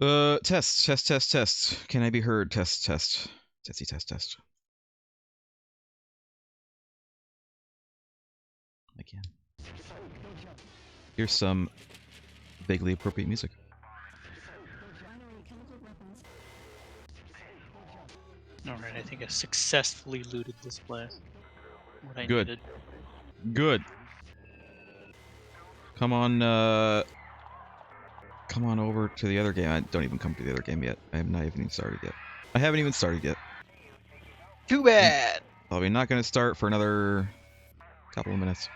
Test. Can I be heard? Test. Testy, test. I can. Here's some vaguely appropriate music. Alright, I think I successfully looted this place. What I Good. needed. Good. Come on over to the other game. I don't even come to the other game yet. I have not even started yet. I haven't even started yet. Too bad! Probably not going to start for another couple of minutes.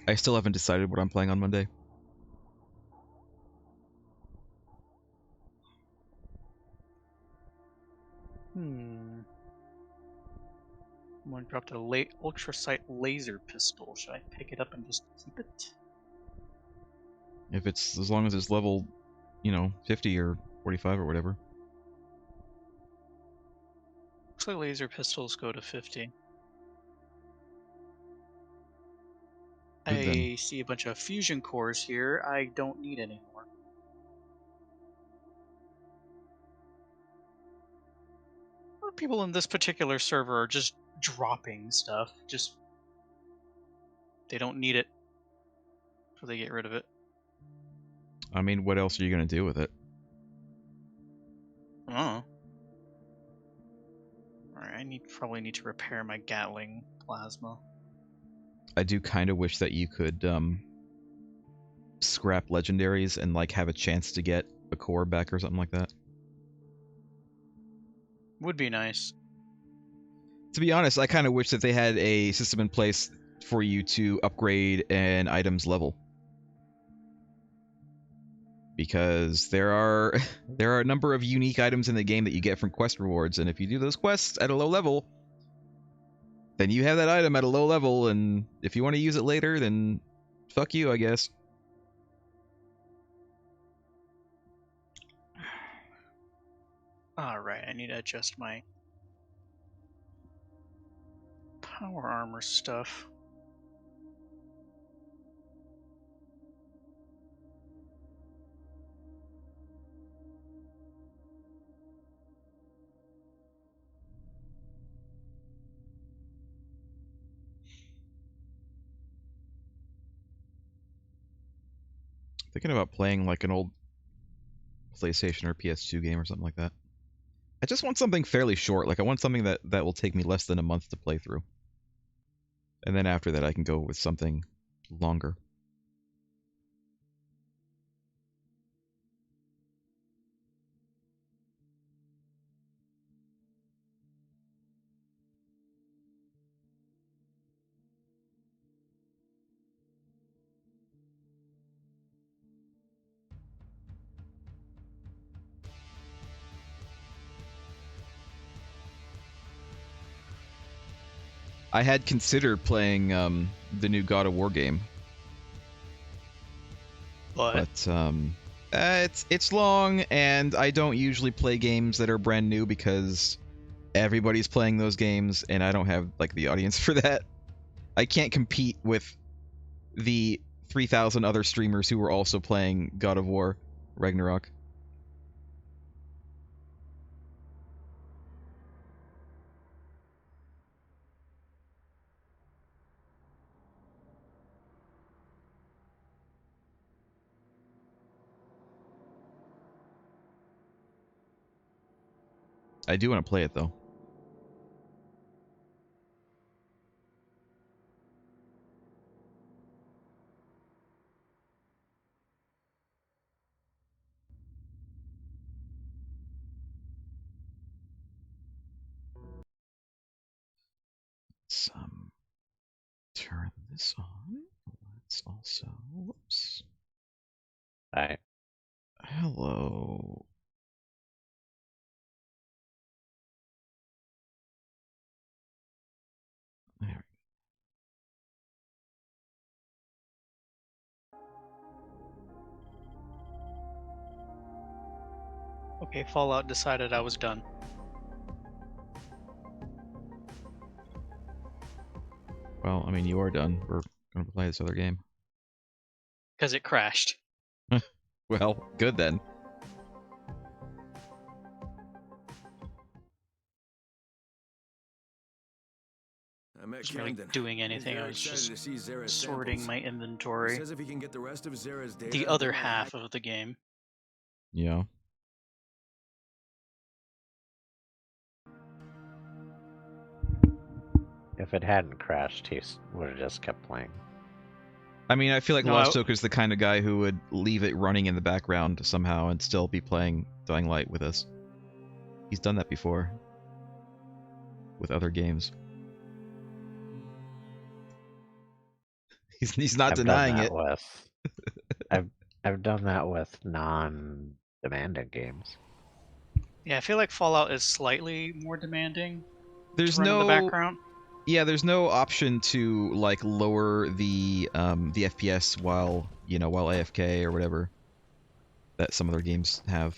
I still haven't decided what I'm playing on Monday. I'm gonna drop the ultrasight laser pistol. Should I pick it up and just keep it? If it's as long as it's level, 50 or 45 or whatever. Looks like laser pistols go to 50. Good I then. see a bunch of fusion cores here. I don't need any more. A lot of people in this particular server are just dropping stuff. They don't need it, so they get rid of it. I mean, what else are you going to do with it? Oh. Alright, I probably need to repair my Gatling plasma. I do kind of wish that you could scrap legendaries and like have a chance to get a core back or something like that. Would be nice. To be honest, I kind of wish that they had a system in place for you to upgrade an item's level. Because there are a number of unique items in the game that you get from quest rewards, and if you do those quests at a low level, then you have that item at a low level, and if you want to use it later, then fuck you, I guess. Alright, I need to adjust my power armor stuff. Thinking about playing like an old PlayStation or PS2 game or something like that. I just want something fairly short. Like I want something that will take me less than a month to play through. And then after that I can go with something longer. I had considered playing the new God of War game, but it's long, and I don't usually play games that are brand new because everybody's playing those games, and I don't have like the audience for that. I can't compete with the 3,000 other streamers who were also playing God of War Ragnarok. I do want to play it though. Let's turn this on. Let's also, whoops. Hi. Hello. There. Okay, Fallout decided I was done. Well, I mean, you are done. We're gonna play this other game. Because it crashed. Well, good then. I wasn't really doing anything. I was just sorting my inventory. Says if he can get the rest of Zara's data, The other half of the game. Yeah. If it hadn't crashed, he would have just kept playing. I mean, I feel like No, Lost Oak is the kind of guy who would leave it running in the background somehow and still be playing Dying Light with us. He's done that before. With other games. He's not denying it. I've done that with non-demanding games. Yeah, I feel like Fallout is slightly more demanding. There's to run in the no background. Yeah, there's no option to like lower the FPS while AFK or whatever that some other games have.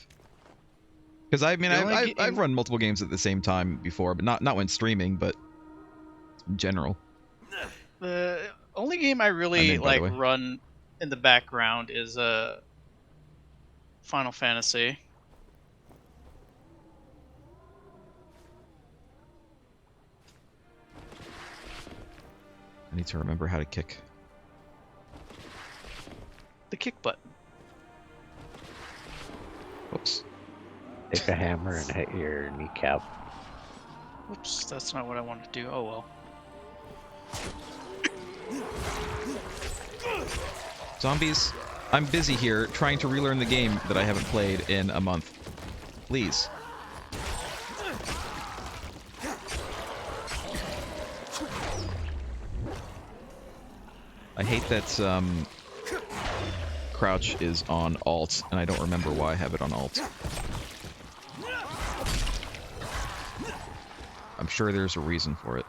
Because I mean, I've run multiple games at the same time before, but not when streaming, but in general. The only game I really run in the background is Final Fantasy. I need to remember how to kick. The kick button. Whoops. Take a hammer and hit your kneecap. Whoops, that's not what I wanted to do. Oh well. Zombies, I'm busy here trying to relearn the game that I haven't played in a month. Please. I hate that crouch is on alt, and I don't remember why I have it on alt. I'm sure there's a reason for it.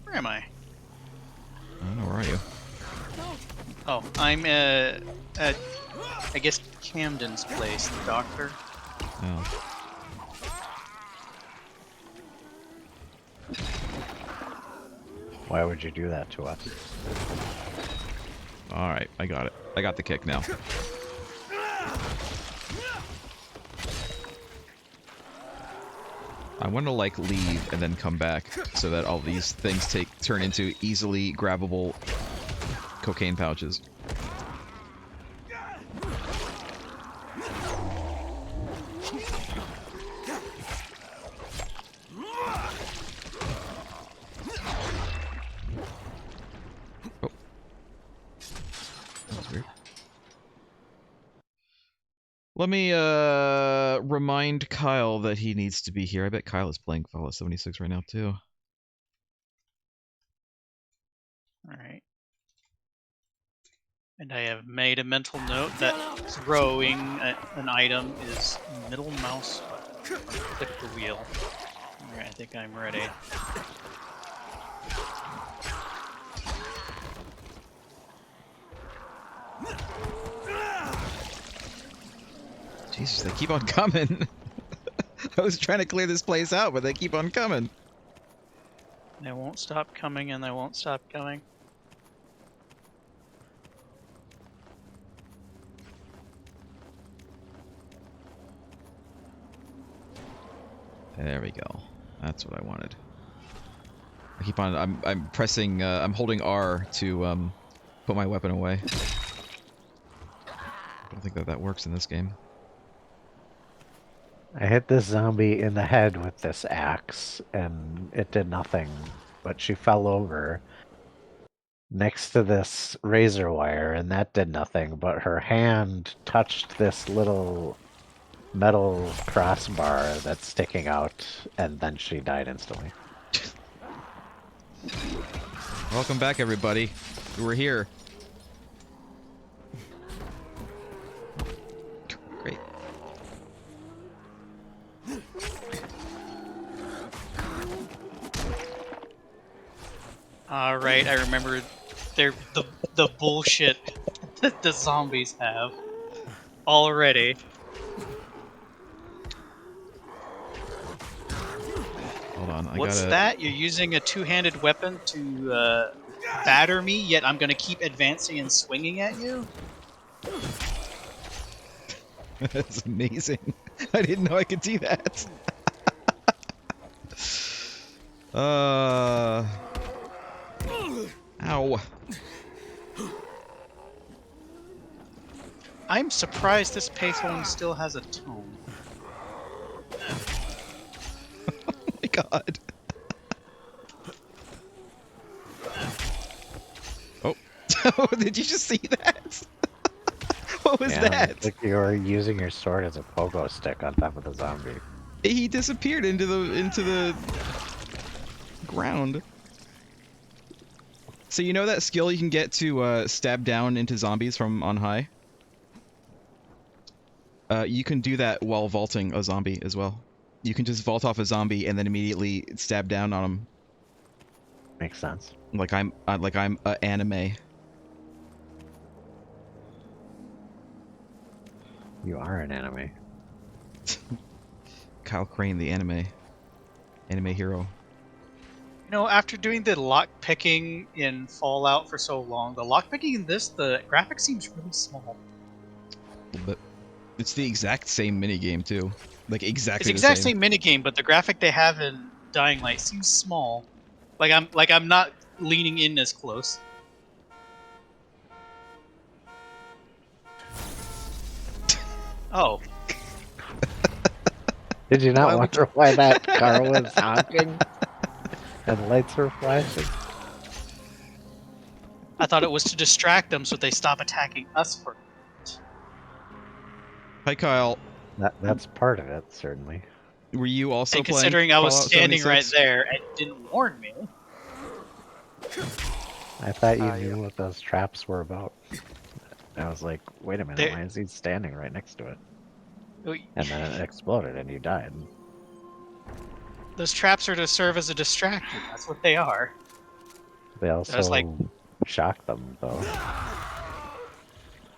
Where am I? I don't know, where are you? Oh, I'm at, I guess, Camden's place, the doctor. Oh. Why would you do that to us? Alright, I got it. I got the kick now. I want to like leave and then come back so that all these things turn into easily grabbable cocaine pouches. Let me remind Kyle that he needs to be here. I bet Kyle is playing Fallout 76 right now too. Alright. And I have made a mental note that throwing an item is middle mouse button. Click the wheel. Alright, I think I'm ready. Jesus, they keep on coming. I was trying to clear this place out, but they keep on coming. They won't stop coming, and they won't stop coming. There we go. That's what I wanted. I keep on. I'm pressing. I'm holding R to put my weapon away. I don't think that works in this game. I hit this zombie in the head with this axe, and it did nothing, but she fell over next to this razor wire, and that did nothing, but her hand touched this little metal crossbar that's sticking out, and then she died instantly. Welcome back, everybody. We're here. Great. All right, I remember the bullshit that the zombies have already. Hold on, I What's gotta. that? You're using a two-handed weapon to batter me, yet I'm gonna keep advancing and swinging at you? That's amazing. I didn't know I could do that. Ow. I'm surprised this payphone still has a tone. Oh my god. Oh. Did you just see that? What was that? Like you were using your sword as a pogo stick on top of the zombie. He disappeared into the ground. So you know that skill you can get to stab down into zombies from on high? You can do that while vaulting a zombie as well. You can just vault off a zombie and then immediately stab down on him. Makes sense. Like I'm anime. You are an enemy. Kyle Crane, the anime hero. You know, after doing the lockpicking in Fallout for so long, the lockpicking in this, the graphics seems really small. But it's the exact same minigame too. Like exactly It's the exact same. same minigame, but the graphic they have in Dying Light seems small. Like I'm not leaning in as close. Oh. Did you not Why would wonder why that car was honking and lights were flashing? I thought it was to distract them so they stop attacking us for Hi Kyle. That's part of it, certainly. Were you also and playing considering I was Fallout standing 76? right there and didn't warn me. I thought you knew what those traps were about. I was like, wait a minute, They're- why is he standing right next to it? Oh, And then it exploded and you died. Those traps are to serve as a distraction. That's what they are. They also was like- shocked them, though.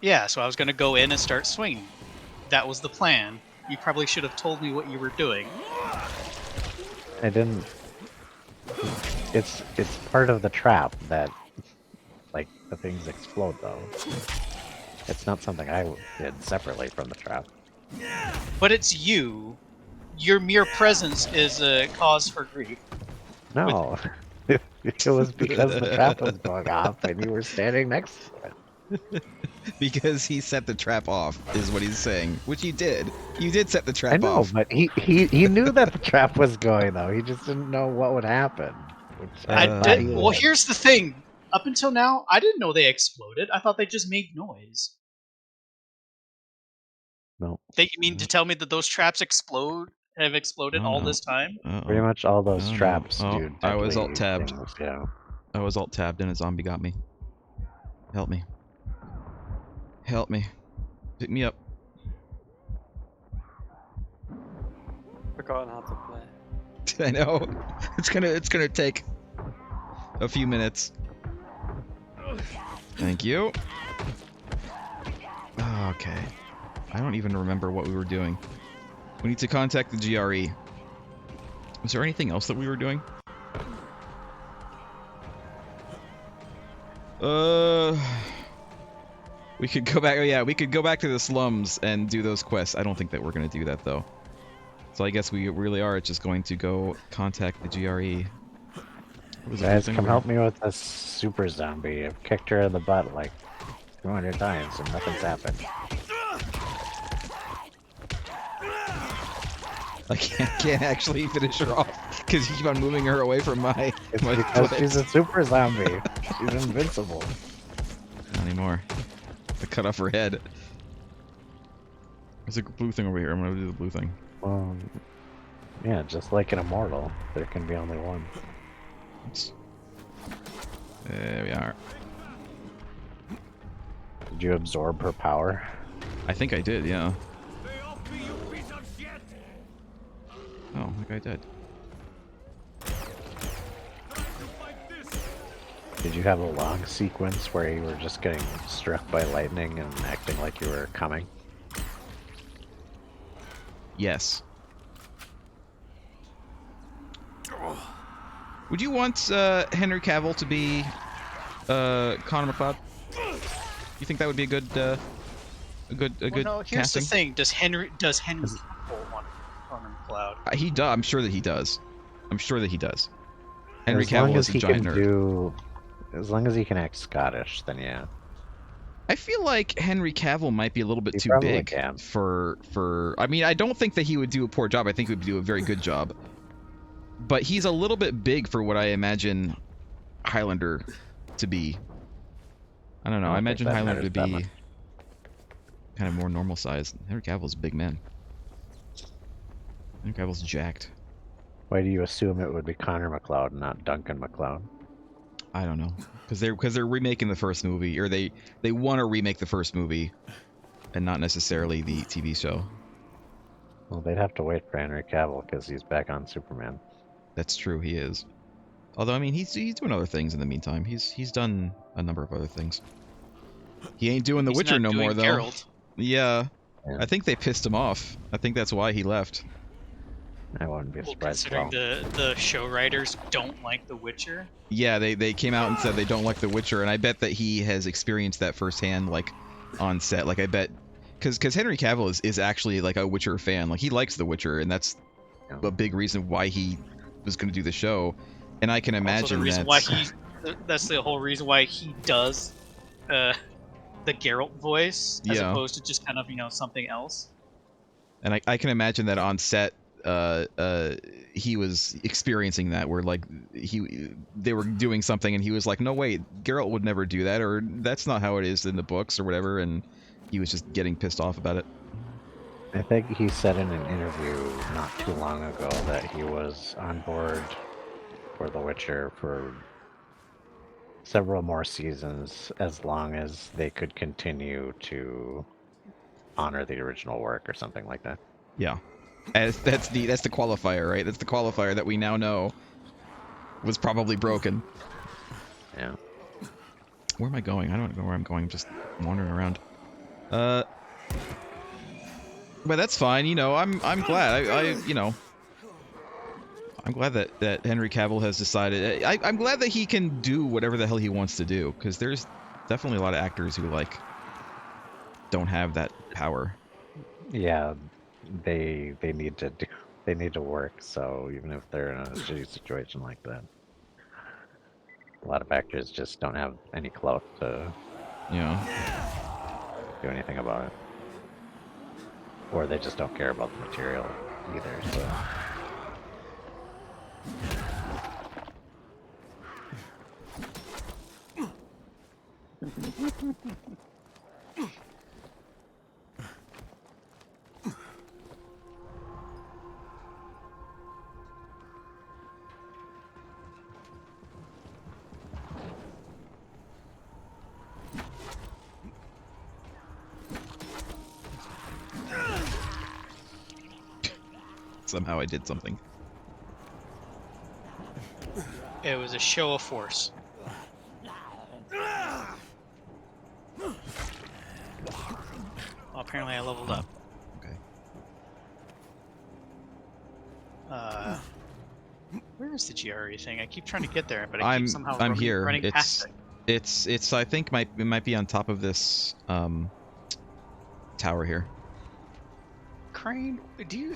Yeah, so I was gonna go in and start swinging. That was the plan. You probably should have told me what you were doing. I didn't. It's part of the trap that, like, the things explode, though. It's not something I did separately from the trap. But it's you. Your mere presence is a cause for grief. No, it was because the trap was going off and you were standing next to it. Because he set the trap off, is what he's saying. Which you did. You did set the trap I know, off. but he knew that the trap was going, though. He just didn't know what would happen. Which I thought did. he Well, would. here's the thing. Up until now, I didn't know they exploded. I thought they just made noise. No, They you mean to tell me that those traps have exploded Oh, all no. this time? pretty much all those Oh, no. traps Oh, do. I was deadly alt-tabbed. things, yeah. I was alt-tabbed and a zombie got me. Help me. Help me. Pick me up. Forgotten how to play. I know. It's gonna take a few minutes. Thank you. Okay. I don't even remember what we were doing. We need to contact the GRE. Was there anything else that we were doing? We could go back. Oh yeah, we could go back to the slums and do those quests. I don't think that we're gonna do that though. So I guess we really are just going to go contact the GRE. What was the other Guys, thing come we- help me with this super zombie. I've kicked her in the butt like 200 times and nothing's happened. I can't actually finish her off because you keep on moving her away from my. It's my because foot. she's a super zombie. She's invincible. Not anymore. I cut off her head. There's a blue thing over here. I'm gonna do the blue thing. Yeah, just like an immortal, there can be only one. There we are. Did you absorb her power? I think I did, yeah. Oh, that guy dead. Did you have a long sequence where you were just getting struck by lightning and acting like you were coming? Yes. Would you want Henry Cavill to be Connor McLeod? You think that would be a good No, here's casting? the thing. Does Henry Cavill want Connor McLeod? He does. I'm sure that he does. I'm sure that he does. Henry As long Cavill as is a he giant can nerd. as long as he can act Scottish, then yeah. I feel like Henry Cavill might be a little bit He too probably big can. for. I mean, I don't think that he would do a poor job. I think he would do a very good job. But he's a little bit big for what I imagine Highlander to be. I don't know. I I don't imagine think that Highlander to matters that be much. kind of more normal size. Henry Cavill's a big man. Henry Cavill's jacked. Why do you assume it would be Connor McLeod and not Duncan McLeod? I don't know, because they're remaking the first movie, or they want to remake the first movie, and not necessarily the TV show. Well, they'd have to wait for Henry Cavill because he's back on Superman. That's true, he is. Although I mean, he's doing other things in the meantime. He's done a number of other things. He ain't doing The He's Witcher not no doing more though. Geralt. Yeah, Yeah. I think they pissed him off. I think that's why he left. I wouldn't be Well, surprised at all. considering the show writers don't like The Witcher. Yeah, they came out and said they don't like The Witcher, and I bet that he has experienced that firsthand, like on set. Like I bet, because Henry Cavill is actually like a Witcher fan. Like he likes The Witcher, and that's a big reason why he was going to do the show. And I can imagine Also the reason that's the whole reason why he does the Geralt voice as Yeah. opposed to just kind of something else. And I can imagine that on set, he was experiencing that, where like they were doing something, and he was like, "No, wait, Geralt would never do that," or "That's not how it is in the books," or whatever, and he was just getting pissed off about it. I think he said in an interview not too long ago that he was on board for The Witcher for several more seasons, as long as they could continue to honor the original work or something like that. Yeah, that's the qualifier, right? That's the qualifier that we now know was probably broken. Yeah. Where am I going? I don't know where I'm going. I'm just wandering around. But that's fine. I'm glad. I'm glad that Henry Cavill has decided. I'm glad that he can do whatever the hell he wants to do, because there's definitely a lot of actors who like don't have that power. Yeah, they need to work. So even if they're in a shitty situation like that, a lot of actors just don't have any clout to do anything about it, or they just don't care about the material either. So. Somehow I did something. It was a show of force. Well, apparently I leveled up. Okay. Where is the GRE thing? I keep trying to get there, but I keep somehow I'm here. running past it. It's I think it might be on top of this tower here. Crane,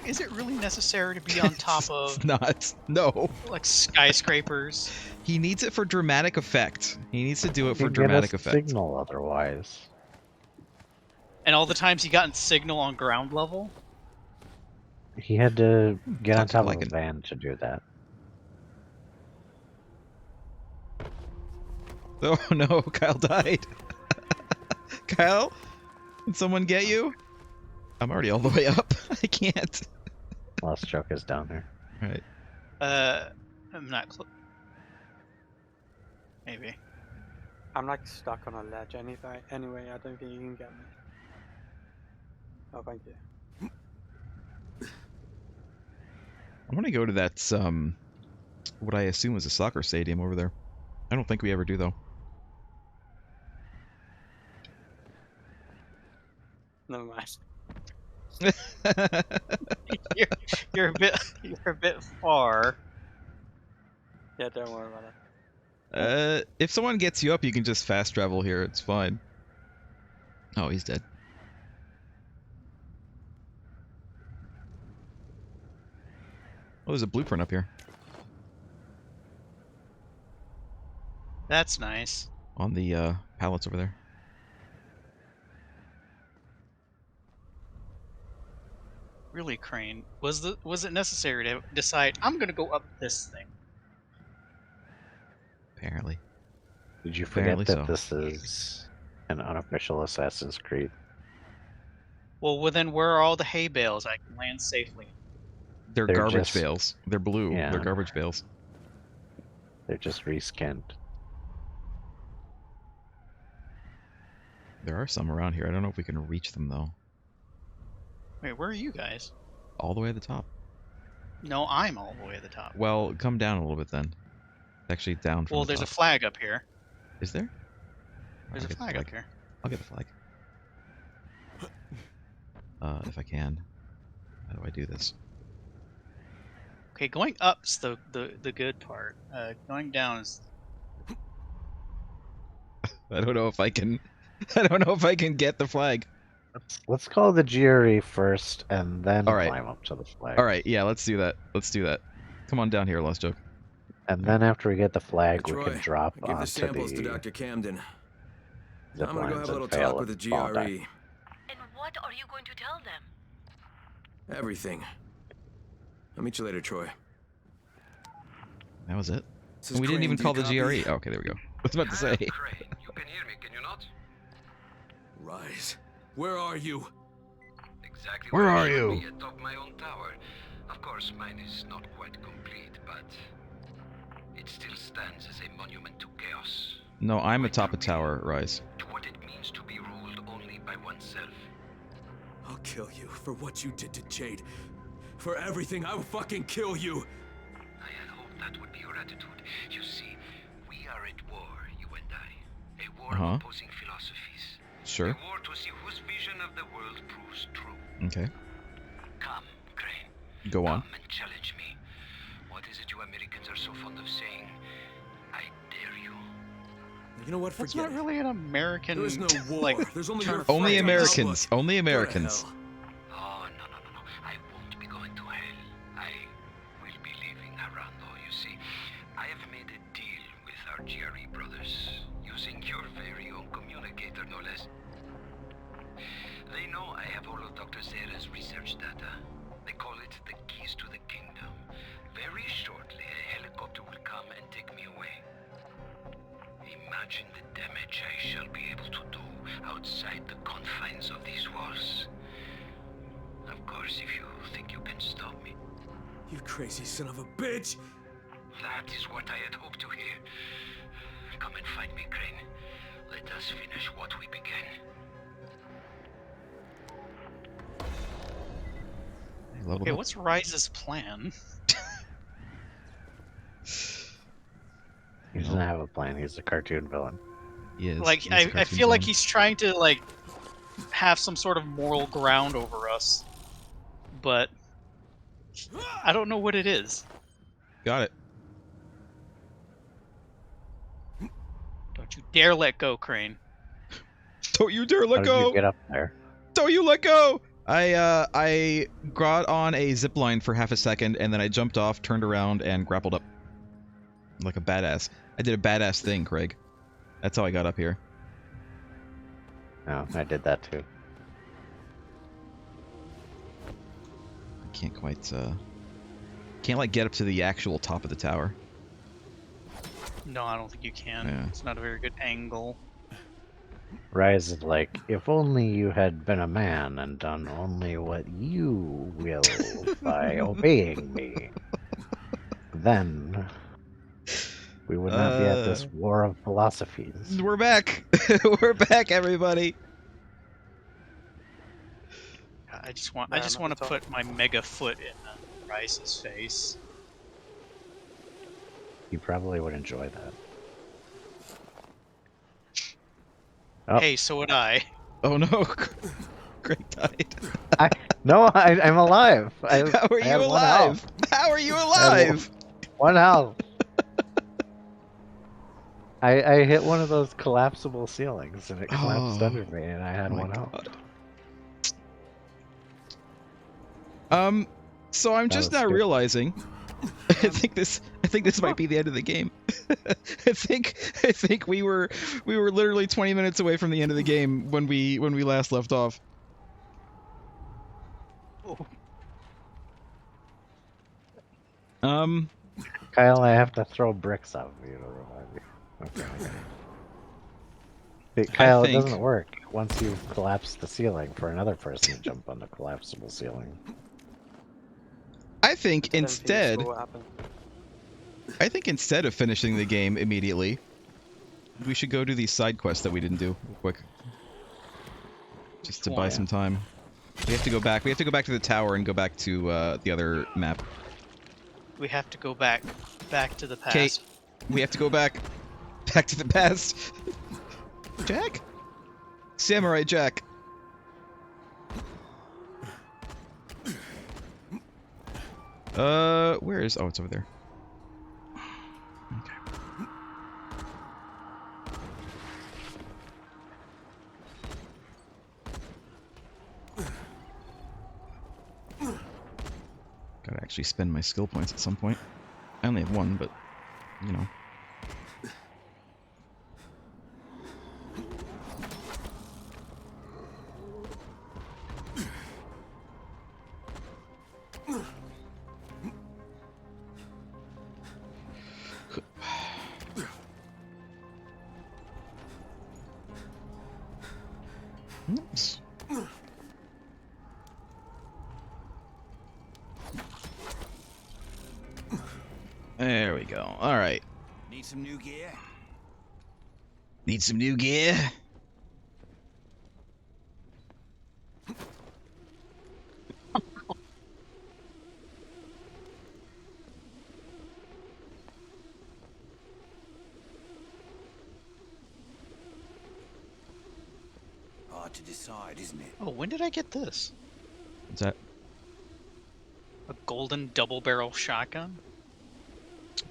is it really necessary to be on top of It's not. No. like skyscrapers? He needs it for dramatic effect. He needs to do it for He'd dramatic get a effect. signal otherwise. And all the times he got in signal on ground level? He had to get on Talks top like of a an- van to do that. Oh no, Kyle died. Kyle? Did someone get you? I'm already all the way up. I can't. Lost Choke is down there. Right. I'm not maybe. I'm like stuck on a ledge anyway. I don't think you can get me. Oh, thank you. I want to go to that what I assume is a soccer stadium over there. I don't think we ever do though. Never mind. you're a bit far. Yeah, don't worry about it. If someone gets you up, you can just fast travel here. It's fine. Oh, he's dead. Oh, there's a blueprint up here. That's nice. On the pallets over there. Really, Crane, was it necessary to decide I'm gonna go up this thing? Apparently. Did you forget Apparently that so. this is an unofficial Assassin's Creed? Well, then where are all the hay bales I can land safely? They're They're garbage just- bales. They're blue. Yeah. They're garbage bales. They're just reskinned. There are some around here. I don't know if we can reach them though. Wait, where are you guys? All the way at the top. No, I'm all the way at the top. Well, come down a little bit then. Actually, down from Well, the there's a top. flag up here. Is there? There's I'll a get the flag up here. I'll get the flag. If I can. How do I do this? Okay, going up's the good part. Going down is I don't know if I can. I don't know if I can get the flag. Let's call the GRE first, and then All right. climb up to the flag. All right, yeah, let's do that. Let's do that. Come on down here, Lost Joke. And then after we get the flag, Troy, we can drop give onto the samples to the Dr. Camden. zip I'm gonna go lines have a little and fail talk with the and fall down. GRE. And what are you going to tell them? Everything. I'll meet you later, Troy. That was it. This is And we didn't Crane, even do you call the copy? GRE. Oh, okay, there we go. I was about to say. Crane, you can hear me, can you not? Rise. Where are you? Exactly Where I are should you? be, atop my own tower. Of course, mine is not quite complete, but it still stands as a monument to chaos. No, I'm atop a tower, Rise. To what it means to be ruled only by oneself. I'll kill you for what you did to Jade. For everything, I will fucking kill you. I had hoped that would be your attitude. You see, we are at war, you and I. A war of opposing philosophies. Sure. A war to see whose vision of the world proves true. Okay. Come, Crane. Go on. Come and challenge me. What is it you Americans are so fond of saying? I dare you. You know what? that's Forget not it. really an American. There is no war. Like, There's only term your of Only phrase. Americans. Only Go to Americans. hell. Oh, no. I won't be going to hell. I will be leaving Arando, you see. I have made a deal with our GRE brothers, using your very own communicator, no less. They know I have all of Dr. Zera's research data. They call it the keys to the kingdom. Very shortly, a helicopter will come and take me away. Imagine the damage I shall be able to do outside the confines of these walls. Of course, if you think you can stop me, You crazy son of a bitch! that is what I had hoped to hear. Come and find me, Crane. Let us finish what we began. I leveled Okay, up. what's Rise's plan? He doesn't have a plan. He's a cartoon villain. He is. Like, He's a I cartoon feel like villain. he's trying to like have some sort of moral ground over us, but I don't know what it is. Got it. Don't you dare let go, Crane. Don't you dare How let did go! you get up there? Don't you let go! I got on a zip line for half a second, and then I jumped off, turned around, and grappled up. Like a badass. I did a badass thing, Craig. That's how I got up here. No, I did that too. I can't quite, can't, like, get up to the actual top of the tower. No, I don't think you can. Yeah. It's not a very good angle. Rise is like, if only you had been a man and done only what you will by obeying me, then we would not be at this war of philosophies. We're back! We're back, everybody! I just want Yeah, to I'm at the top. put my mega foot in Rise's face. You probably would enjoy that. Oh. Hey, so would I. Oh no, Greg died. I'm alive. How are I you had 1 alive? health. How are you I had alive? 1 health. I hit one of those collapsible ceilings and it collapsed Oh under me and I had my 1 health. God. So I'm That just was now stupid. realizing. I think this might be the end of the game. I think we were literally 20 minutes away from the end of the game when we last left off. Kyle, I have to throw bricks out of you to revive you. Okay, I got it. Kyle, it think- doesn't work once you collapse the ceiling for another person to jump on the collapsible ceiling. I think I don't think that's instead what happened. of finishing the game immediately, we should go do these side quests that we didn't do real quick. Just to buy some time. We have to go back. We have to go back to the tower and go back to the other map. We have to go back to the past. Kate, we have to go back to the past. Jack? Samurai Jack. Where is... Oh, it's over there. Okay. Gotta actually spend my skill points at some point. I only have 1, but, you know. Oops. There we go. All right. Need some new gear? Need some new gear? Hard to decide, isn't it? Oh, when did I get this? What's that? A golden double barrel shotgun?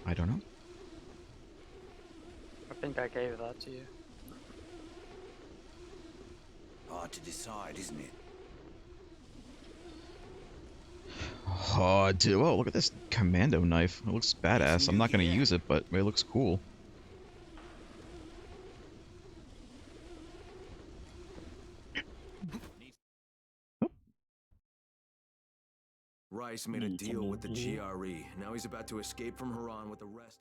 I don't know. I think I gave that to you. Hard to decide, isn't it? Oh, dude. Oh, look at this commando knife. It looks badass. I'm not going to use it, but it looks cool. Rice made a deal with the GRE. Now he's about to escape from Haran with the rest.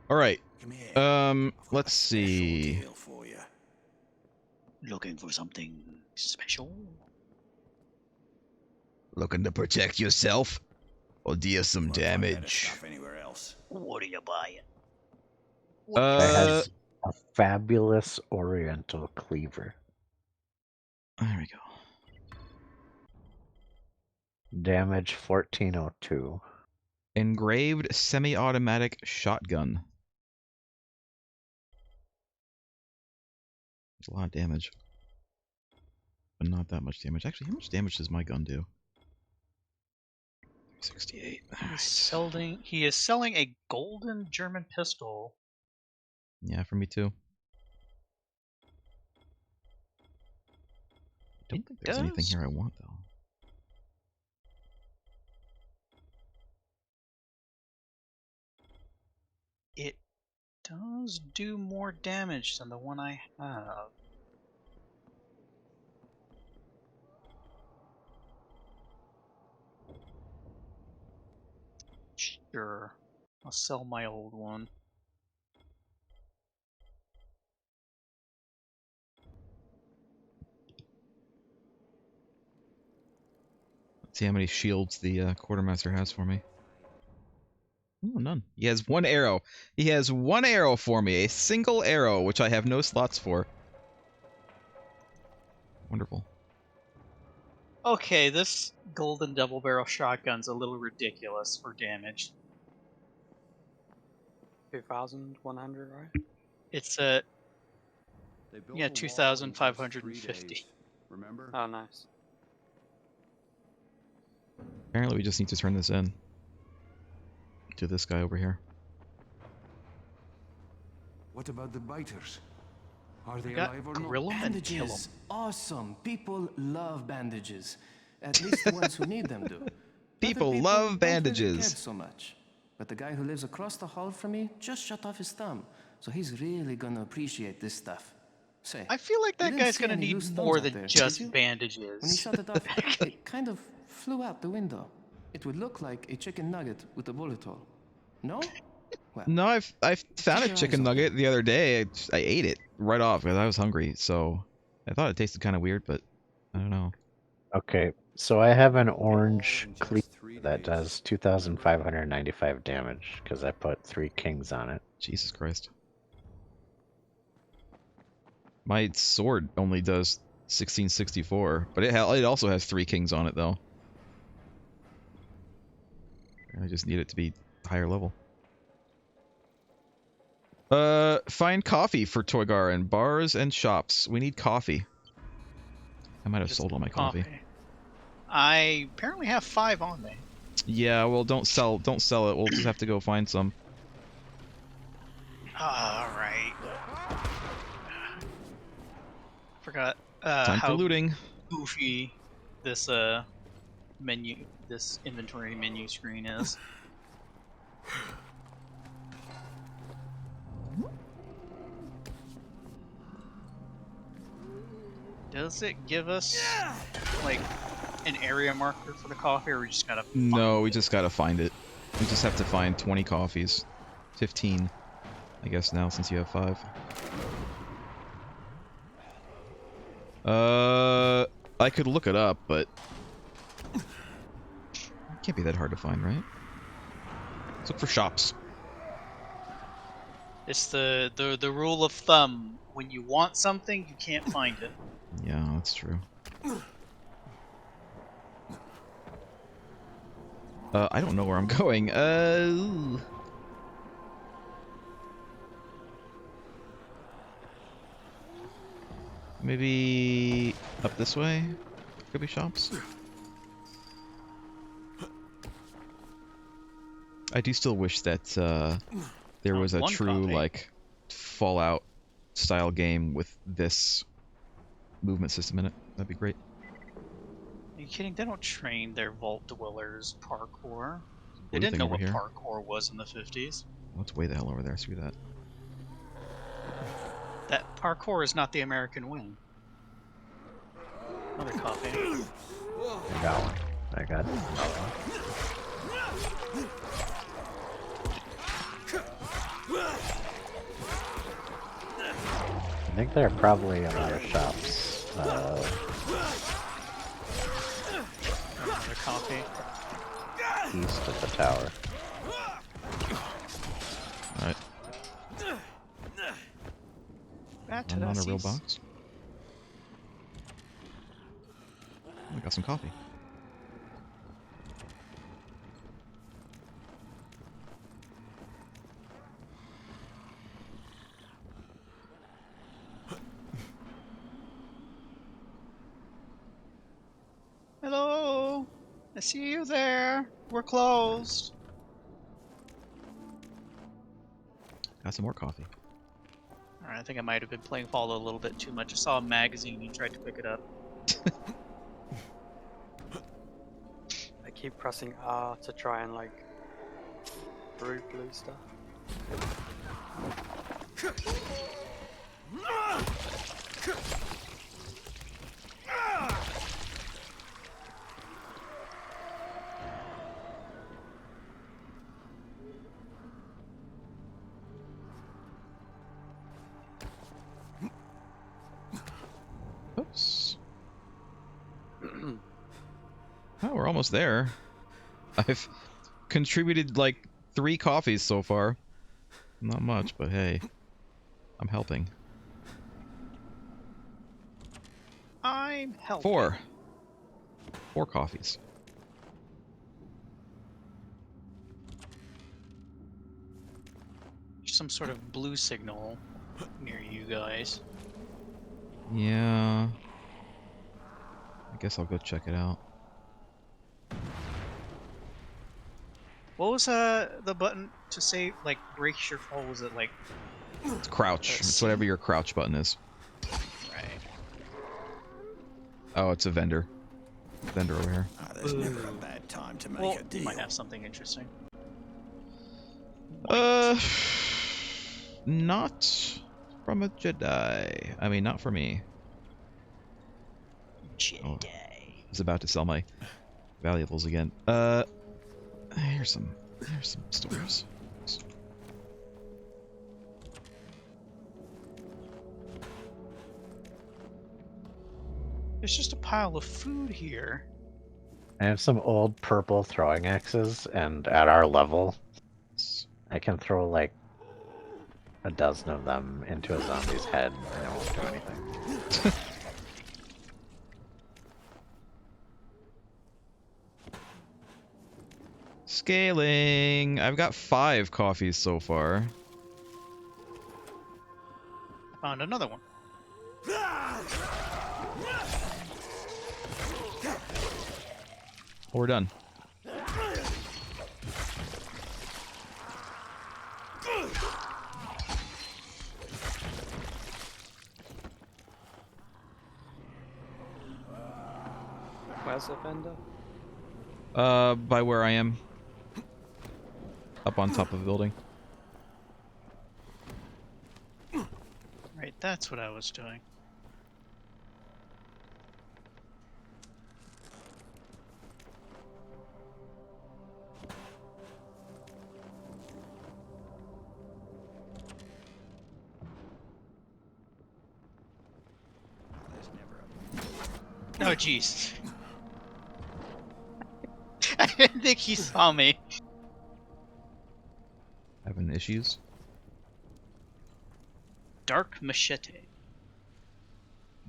All right. Come here. I've got Let's a special see. deal for you. Looking for something special? Looking to protect yourself? Or deal some Won't find better damage? stuff anywhere else. What are you buying? That has a fabulous oriental cleaver. There we go. Damage 1402. Engraved semi-automatic shotgun. It's a lot of damage. But not that much damage. Actually, how much damage does my gun do? 68. He is selling a golden German pistol. Yeah, for me too. I don't think there's anything here I want, though. It does do more damage than the one I have. Sure. I'll sell my old one. Let's see how many shields the quartermaster has for me. Oh, none. He has 1 arrow. He has 1 arrow for me. A single arrow, which I have no slots for. Wonderful. Okay, this golden double barrel shotgun's a little ridiculous for damage. 2,100, right? It's They built yeah, a wall in just 2,550. 3 days, remember? Oh, nice. Apparently we just need to turn this in. To this guy over here. What about the biters? Are they We got alive or not? grill 'em and kill 'em. Bandages. Awesome. People love bandages. At least the ones who need them do. People Other love don't really bandages. care so much. But the guy who lives across the hall from me just shut off his thumb. So he's really gonna appreciate this stuff. Say, I feel like you that didn't guy's see gonna any need loose more thumbs out than there, did just you? bandages. When he shut it off, it kind of flew out the window. It would look like a chicken nugget with a bullet hole. No? Well, No, I found a your chicken eyes open. nugget the other day. I ate it right off because I was hungry. So I thought it tasted kind of weird, but I don't know. Okay, so I have an orange in just cleaver 3 that days. does 2,595 damage because I put 3 kings on it. Jesus Christ. My sword only does 1664, but it also has 3 kings on it though. I just need it to be higher level. Find coffee for Toygar in bars and shops. We need coffee. I might have Just sold all my coffee. I apparently have 5 on me. Yeah, well, don't sell it. We'll just have to go find some. Alright. Forgot Time for how looting. goofy this this inventory menu screen is. Does it give us like an area marker for the coffee, or we just gotta find No, we it? just gotta find it. We just have to find 20 coffees. 15, I guess now, since you have 5. I could look it up, but it can't be that hard to find, right? Let's look for shops. It's the rule of thumb. When you want something, you can't find it. Yeah, that's true. I don't know where I'm going. Maybe up this way? Could be shops. I do still wish that there was a one true copy. like Fallout style game with this movement system in it. That'd be great. Are you kidding? They don't train their vault dwellers parkour. They Blue didn't thing know over what here. parkour was in the 50s. What's way the hell over there? Screw that. That parkour is not the American way. Another coffee. I got one. I got I think there are probably a lot of shops. Another coffee. East of the tower. Alright. Back to I'm on a real Nazis. box. I got some coffee. Hello! I see you there. We're closed. Got some more coffee. Alright, I think I might have been playing Fallout a little bit too much. I saw a magazine and tried to pick it up. I keep pressing R to try and like brute blue stuff. Oops. Oh, we're almost there. I've contributed like 3 coffees so far. Not much, but hey, I'm helping. I'm helping. 4. 4 coffees. some sort of blue signal near you guys. Yeah. I guess I'll go check it out. What was the button to say, like, breaks your fall? Was it, like... It's crouch. It's whatever your crouch button is. Right. Oh, it's a vendor. Vendor over here. There's never a bad time to make Well, a deal. you might have something interesting. Not from a Jedi. I mean, not for me. Jedi. Oh, I was about to sell my valuables again. Here's some stores. There's just a pile of food here. I have some old purple throwing axes, and at our level, I can throw like a dozen of them into a zombie's head, and it won't do anything. Scaling. I've got 5 coffees so far. Found another one. We're done. Where's the vendor? By where I am. Up on top of the building. Right, that's what I was doing. Oh, jeez. I didn't think he saw me. Having issues? Dark machete.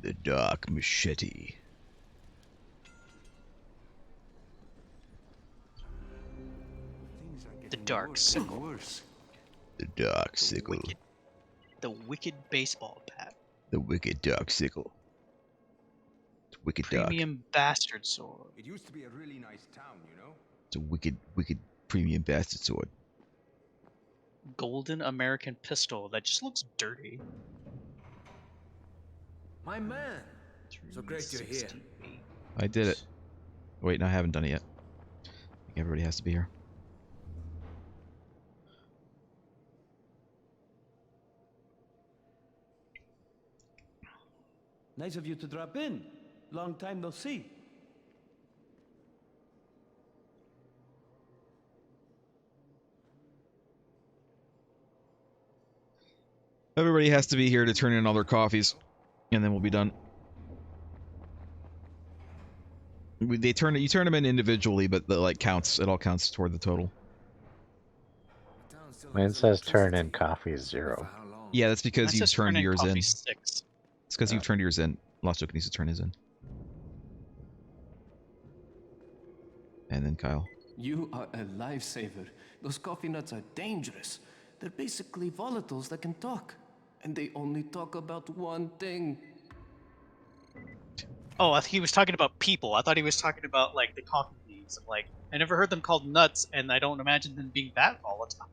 The dark machete. The dark sickle. The dark sickle. The wicked baseball bat. The wicked dark sickle. Wicked dark. Premium bastard sword. It used to be a really nice town, you know? It's a wicked premium bastard sword. Golden American pistol that just looks dirty. My man. So great you're here. I did it. Wait, no, I haven't done it yet. I think everybody has to be here. Nice of you to drop in. Long time no see. Everybody has to be here to turn in all their coffees, and then we'll be done. You turn them in individually, but the counts. It all counts toward the total. Mine says turn in coffee 0. Yeah, that's because you've turned yours in. 6. It's because you've turned yours in. Lost needs to turn his in. And then Kyle. You are a lifesaver. Those coffee nuts are dangerous. They're basically volatiles that can talk. And they only talk about one thing. Oh, I think he was talking about people. I thought he was talking about, like, the coffee beans. I'm like, I never heard them called nuts, and I don't imagine them being that volatile.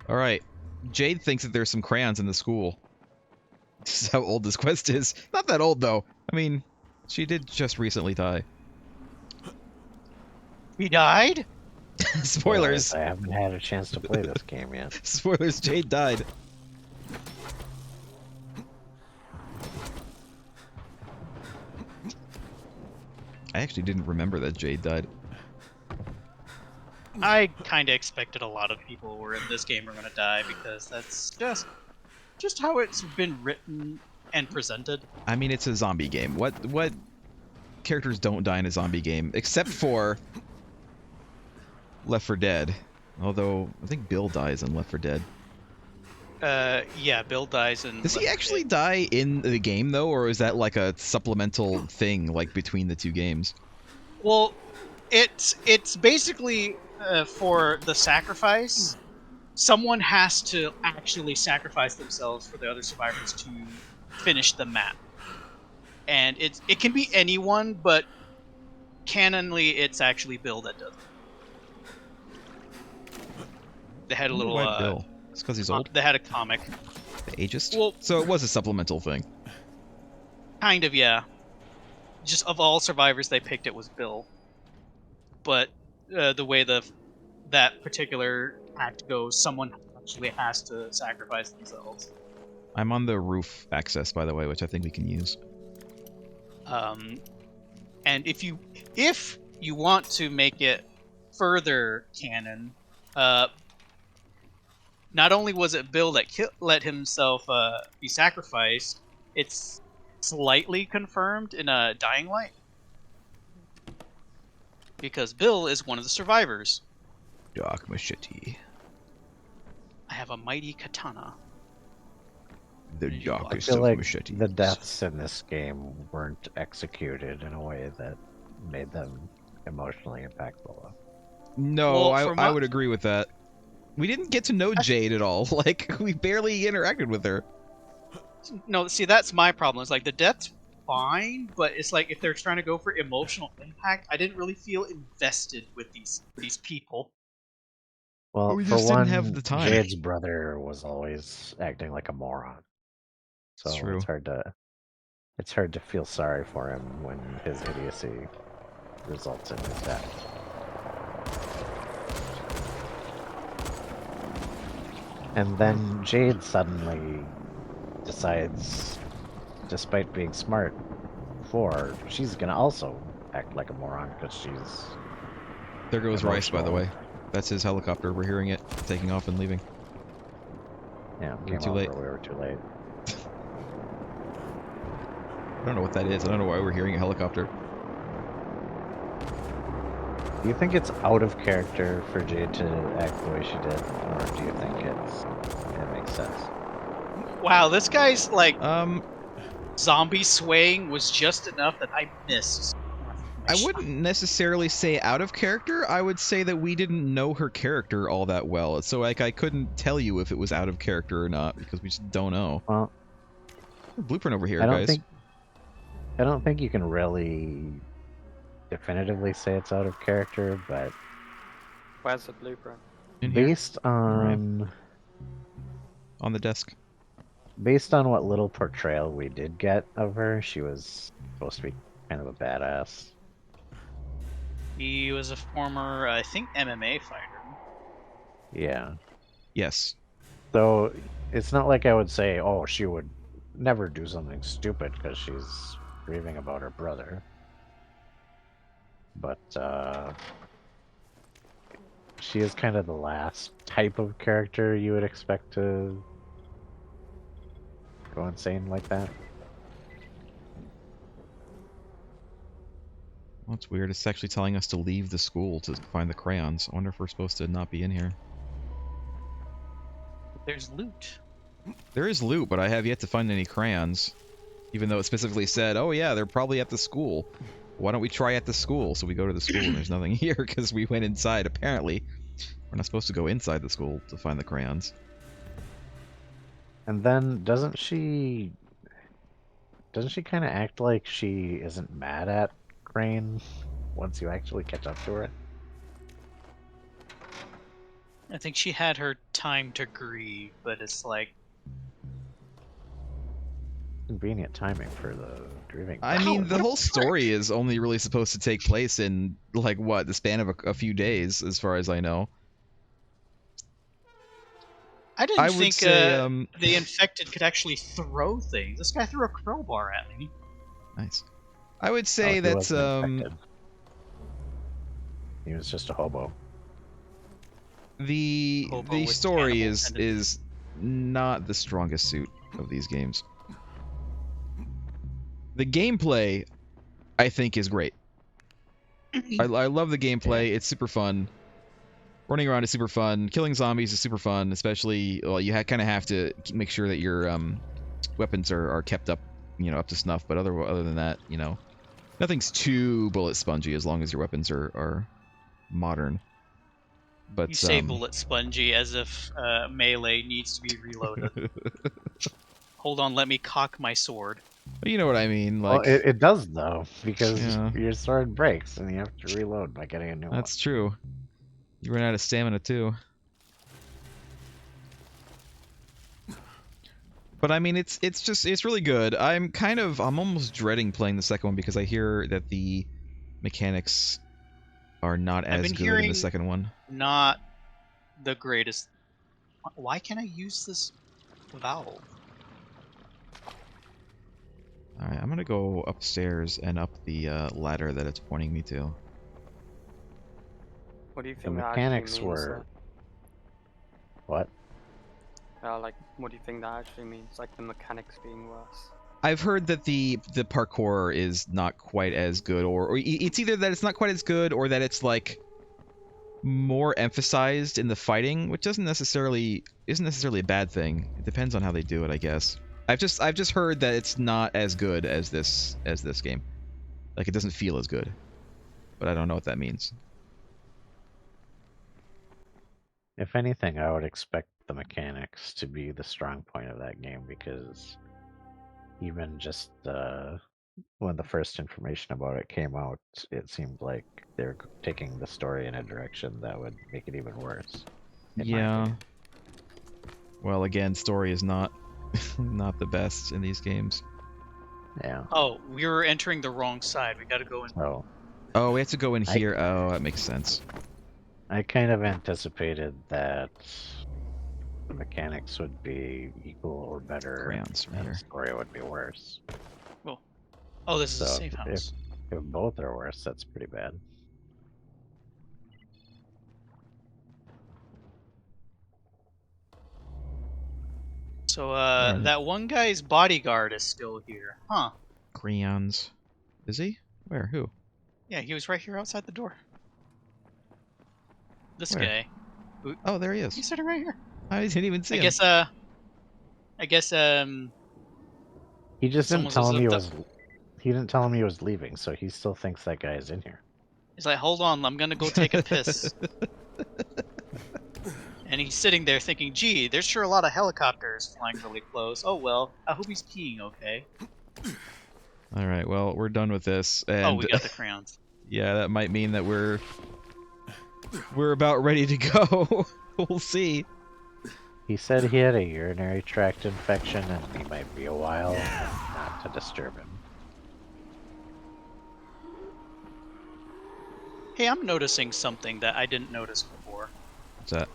Alright. Jade thinks that there's some crayons in the school. This is how old this quest is. Not that old, though. I mean, she did just recently die. He died? Spoilers. I haven't had a chance to play this game yet. Spoilers, Jade died. I actually didn't remember that Jade died. I kind of expected a lot of people who were in this game were going to die, because that's just how it's been written and presented. I mean, it's a zombie game. What characters don't die in a zombie game? Except for Left 4 Dead. Although, I think Bill dies in Left 4 Dead. Yeah, Bill dies in... Does he actually die in the game, though? Or is that like a supplemental thing, like, between the two games? Well, it's basically for the sacrifice, someone has to actually sacrifice themselves for the other survivors to finish the map. And it can be anyone, but canonly it's actually Bill that does it. They had a little Why Bill? It's because he's old. They had a comic. The ageist? Well, so it was a supplemental thing. Kind of, yeah. Just of all survivors they picked, it was Bill. But the way that particular act goes, someone actually has to sacrifice themselves. I'm on the roof access, by the way, which I think we can use. And if you want to make it further canon, not only was it Bill that let himself be sacrificed, it's slightly confirmed in a Dying Light. Because Bill is one of the survivors. Dark machete. I have a mighty katana. The darkest I feel of like machetes. the deaths in this game weren't executed in a way that made them emotionally impactful. No, I would agree with that. We didn't get to know Jade at all. Like, we barely interacted with her. No, see, that's my problem. It's like, the death's fine, but it's like, if they're trying to go for emotional impact, I didn't really feel invested with these people. Well, we for just one, didn't have the time. Jade's brother was always acting like a moron. So It's true. It's hard to feel sorry for him when his idiocy results in his death. And then Jade suddenly decides, despite being smart before, she's gonna also act like a moron because she's... There goes emotional. Rice, by the way. That's his helicopter. We're hearing it taking off and leaving. Yeah, We're too late. We were too late. I don't know what that is. I don't know why we're hearing a helicopter. Do you think it's out of character for Jade to act the way she did, or do you think it makes sense? Wow, this guy's like zombie swaying was just enough that I missed. I wouldn't necessarily say out of character. I would say that we didn't know her character all that well. So like I couldn't tell you if it was out of character or not because we just don't know. Well, blueprint over here, guys. I don't think you can really definitively say it's out of character, but where's the blueprint? Based on the desk. Based on what little portrayal we did get of her, she was supposed to be kind of a badass. He was a former, I think, MMA fighter. Yeah. Yes. So it's not like I would say, oh, she would never do something stupid because she's grieving about her brother. But she is kind of the last type of character you would expect to go insane like that. Well, that's weird. It's actually telling us to leave the school to find the crayons. I wonder if we're supposed to not be in here. There's loot. There is loot, but I have yet to find any crayons. Even though it specifically said, oh yeah, they're probably at the school. Why don't we try at the school? So we go to the school and there's nothing here because we went inside, apparently. We're not supposed to go inside the school to find the crayons. And then doesn't she kind of act like she isn't mad at Crane once you actually catch up to her? I think she had her time to grieve, but it's like... Convenient timing for the grieving. I mean, the whole story is only really supposed to take place in, like, what, the span of a few days, as far as I know. I didn't think the infected could actually throw things. This guy threw a crowbar at me. Nice. I would say that's he was just a hobo. The story is not the strongest suit of these games. The gameplay, I think, is great. I love the gameplay. It's super fun. Running around is super fun. Killing zombies is super fun, especially, well, you kind of have to make sure that your weapons are kept up, up to snuff. But other than that, nothing's too bullet spongy as long as your weapons are modern. But You say bullet spongy as if melee needs to be reloaded. Hold on, let me cock my sword. you know what I mean, Well, like it does though, because yeah, your sword breaks and you have to reload by getting a new one. that's true. You run out of stamina too. But I mean, it's really good. I'm almost dreading playing the second one because I hear that the mechanics are not I've as been good in hearing the second one. not the greatest. Why can't I use this valve? Alright, I'm gonna go upstairs and up the ladder that it's pointing me to. What do you The think that mechanics actually means? were... What? Like, what do you think that actually means? Like the mechanics being worse? I've heard that the parkour is not quite as good, or it's either that it's not quite as good, or that it's like more emphasized in the fighting, which isn't necessarily a bad thing. It depends on how they do it, I guess. I've just heard that it's not as good as this game. Like it doesn't feel as good. But I don't know what that means. If anything, I would expect the mechanics to be the strong point of that game, because even just when the first information about it came out, it seemed like they were taking the story in a direction that would make it even worse. Yeah. Well, again, story is not not the best in these games. Yeah. Oh, we were entering the wrong side. We gotta go in. Oh, we have to go in here. Oh, that makes sense. I kind of anticipated that the mechanics would be equal or better, Crayons right and the here. story would be worse. Well, oh, this is a So safe house. If both are worse, that's pretty bad. So, Alright. that one guy's bodyguard is still here, huh? Crayons. Is he? Where? Who? Yeah, he was right here outside the door. This Where? guy. Oh, there he is. He's sitting right here. I didn't even see him. I guess, He just didn't someone's tell him hooked he didn't tell him he was leaving, so he still thinks that guy is in here. He's like, hold on, I'm gonna go take a piss. And he's sitting there thinking, gee, there's sure a lot of helicopters flying really close. Oh well, I hope he's peeing okay. Alright, well, we're done with this. And Oh, we got the crayons. yeah, that might mean that we're about ready to go. We'll see. He said he had a urinary tract infection and he might be a while, not to disturb him. Hey, I'm noticing something that I didn't notice before. What's that?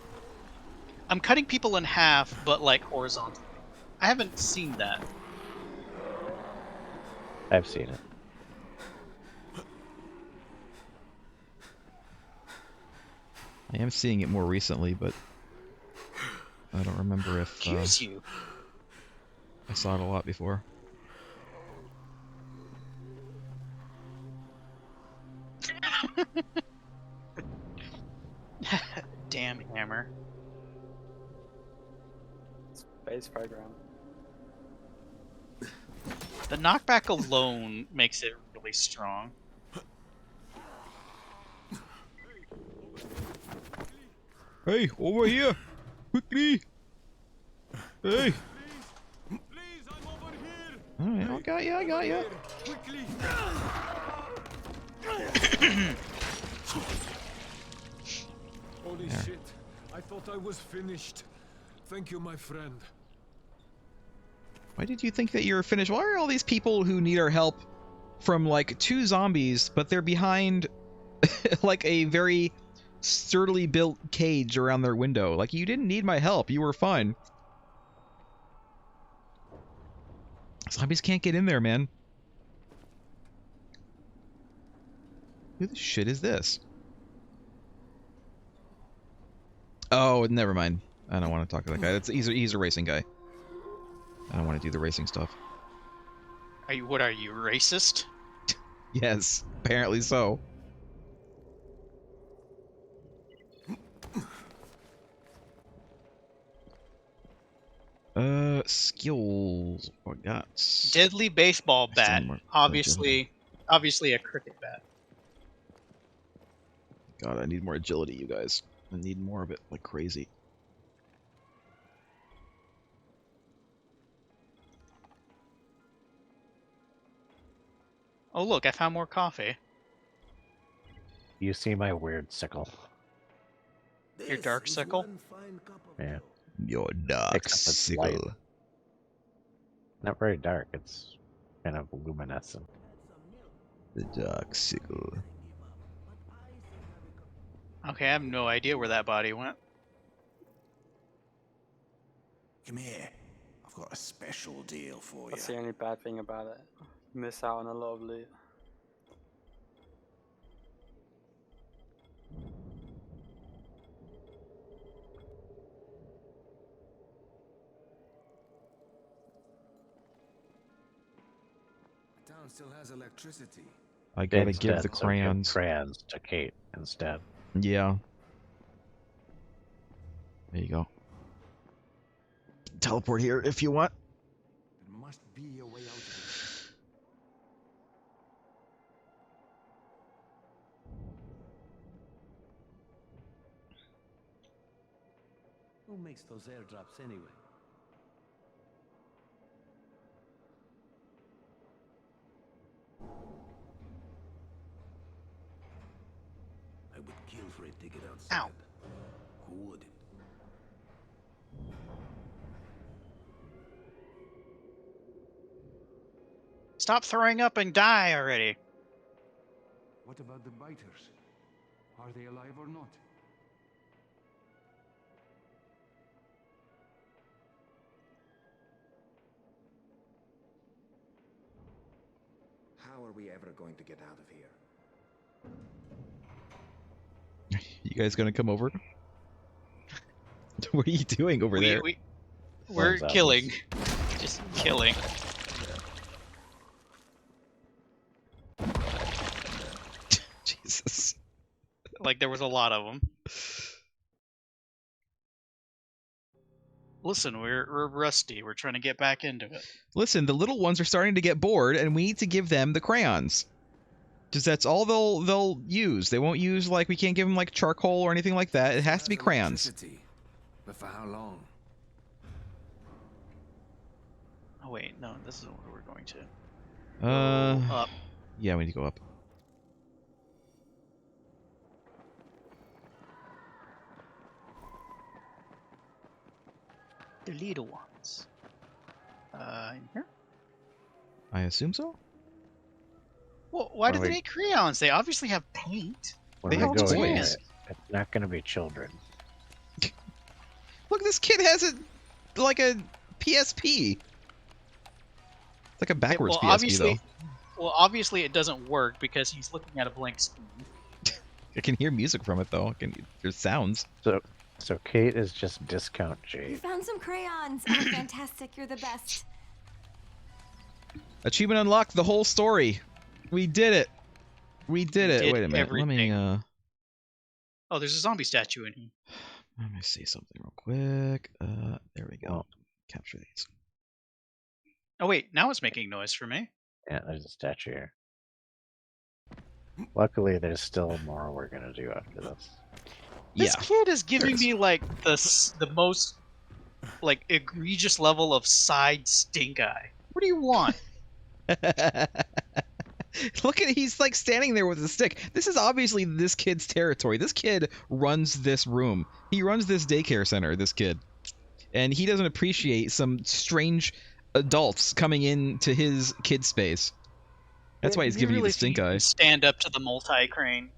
I'm cutting people in half, but like horizontally. I haven't seen that. I've seen it. I am seeing it more recently, but I don't remember if Excuse you. I saw it a lot before. Damn hammer. Space program. The knockback alone makes it really strong. Hey, over here! Quickly! Hey! Alright, I got you, I got you. Holy There. shit. I thought I was finished. Thank you, my friend. Why did you think that you were finished? Why are all these people who need our help from like 2 zombies, but they're behind like a very sturdily built cage around their window? Like, you didn't need my help, you were fine. Zombies can't get in there, man. Who the shit is this? Oh, never mind. I don't want to talk to that guy. He's a racing guy. I don't want to do the racing stuff. What are you, racist? Yes, apparently so. Skills. What I got? Deadly baseball bat. more Obviously a cricket bat. God, I need more agility, you guys. I need more of it, like crazy. Oh look, I found more coffee. You see my weird sickle. Your dark sickle? Yeah. Your dark Except it's light. sickle. Not very dark, it's kind of luminescent. The dark sickle. Okay, I have no idea where that body went. Come here. I've got a special deal for you. That's the only bad thing about it. Miss out on a lot of loot. The town still has electricity. I gotta give Instead, the crayons. So give crayons to Kate instead. Yeah. There you go. Teleport here if you want. There must be a way out of it. Who makes those airdrops anyway? I would kill for it to get outside. Ow. Who wouldn't? Stop throwing up and die already. What about the biters? Are they alive or not? How are we ever going to get out of here? You guys gonna come over? What are you doing over there? We're killing. Just killing. Jesus. Like there was a lot of them. Listen, we're rusty. We're trying to get back into it. Listen, the little ones are starting to get bored, and we need to give them the crayons. Because that's all they'll use. They won't use, like, we can't give them, like, charcoal or anything like that. It has to be crayons. But for how long? Oh wait, no, this isn't where we're going to. Up. Up. Yeah, we need to go up. The little ones. In here? I assume so? Well, why do they need crayons? They obviously have paint. When They we have go in toys. there, it's not going to be children. Look, this kid has like a PSP. It's like a backwards PSP, though. Well, obviously it doesn't work because he's looking at a blank screen. I can hear music from it, though. There's sounds. So Kate is just discount You Jade. found some crayons. Oh, fantastic. You're the best. Achievement unlocked, the whole story. We did it. We did it. Wait a minute. Everything. Let me, Oh, there's a zombie statue in here. Let me see something real quick. There we go. Capture these. Oh wait, now it's making noise for me. Yeah, there's a statue here. Luckily, there's still more we're going to do after this. This kid is giving me like the most like egregious level of side stink eye. What do you want? Look at he's like standing there with a stick. This is obviously this kid's territory. This kid runs this room. He runs this daycare center, this kid. And he doesn't appreciate some strange adults coming into his kid space. That's why he's giving you the stink eye. Stand up to the multi-crane.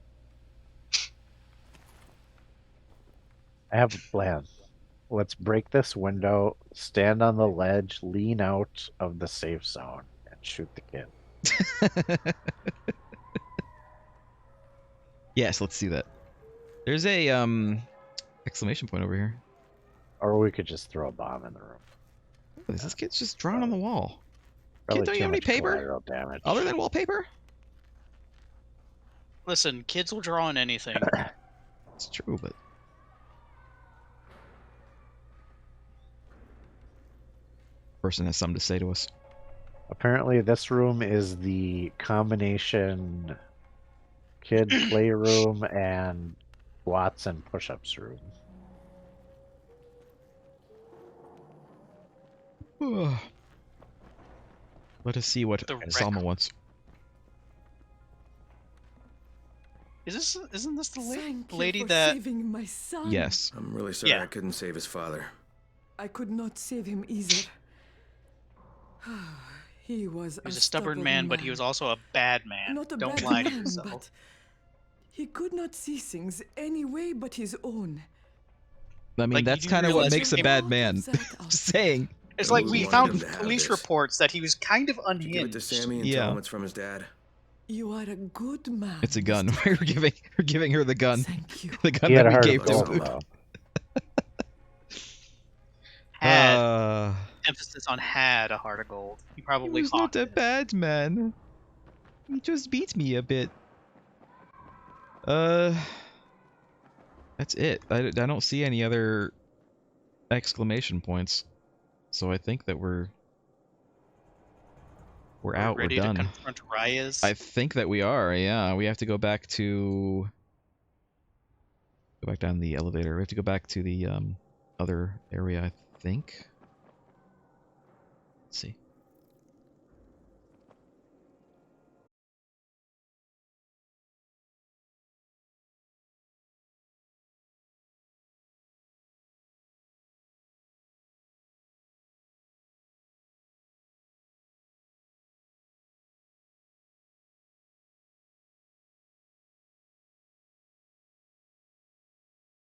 I have a plan. Let's break this window, stand on the ledge, lean out of the safe zone, and shoot the kid. Yes, let's see that. There's a exclamation point over here. Or we could just throw a bomb in the room. This kid's just drawn on the wall. Probably Kid, don't too you have any much paper? collateral damage. Other than wallpaper? Listen, kids will draw on anything. It's true, but person has something to say to us. Apparently, this room is the combination kid playroom and squats and push-ups room. Let us see what Salma wants. Isn't this the Thank you lady for that? saving my son. Yes. I'm really sorry Yeah. I couldn't save his father. I could not save him either. He was a stubborn man, but he was also a bad man. Not a Don't bad lie to man, yourself. but he could not see things any way but his own. I mean, Like, that's you do kind of what realize makes a he bad came- man. Just saying. It's like We we wanted found him to have police this. reports that he was kind of Did you give it to unhinged. Sammy and tell him it's from his dad? You are a good man. It's a gun. We're giving her the gun. Thank you. The gun He had that we a heart gave of to gold, him. though. Had emphasis on had a heart of gold. He probably He was not a bad man. He just beat me a bit. That's it. I don't see any other exclamation points. So I think that we're out. ready We're done. to confront Raya's. I think that we are. Yeah, we have to go back down the elevator. We have to go back to the other area, I think.